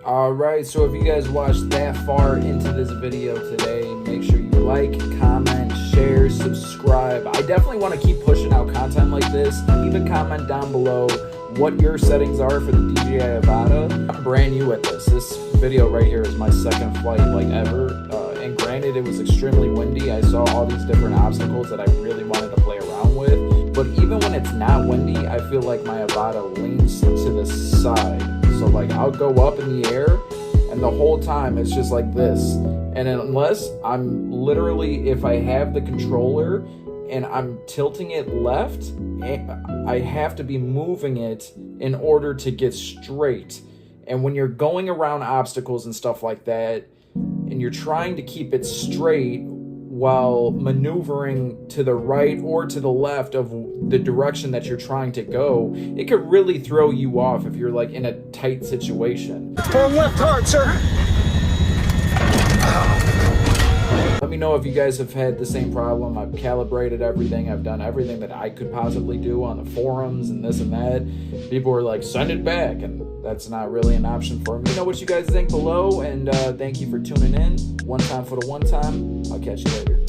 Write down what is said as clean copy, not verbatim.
Alright, so if you guys watched that far into this video today, make sure you like, comment, share, subscribe. I definitely want to keep pushing out content like this. Leave a comment down below what your settings are for the DJIAVATA. I'm brand new at this. This video right here is my second flight ever. And granted, it was extremely windy. I saw all these different obstacles that I really wanted to play around with. But even when it's not windy, I feel like my Avata leans to the side. So I'll go up in the air and the whole time it's just like this. And unless I'm literally, if I have the controller and I'm tilting it left, I have to be moving it in order to get straight. And when you're going around obstacles and stuff like that, and you're trying to keep it straight while maneuvering to the right or to the left of the direction that you're trying to go, it could really throw you off if you're in a tight situation. Turn left hard, sir. Let me know if you guys have had the same problem. I've calibrated everything. I've done everything that I could possibly do on the forums and this and that. People were like, send it back, and that's not really an option for me. Let me know what you guys think below, and thank you for tuning in. One time for the one time. I'll catch you later.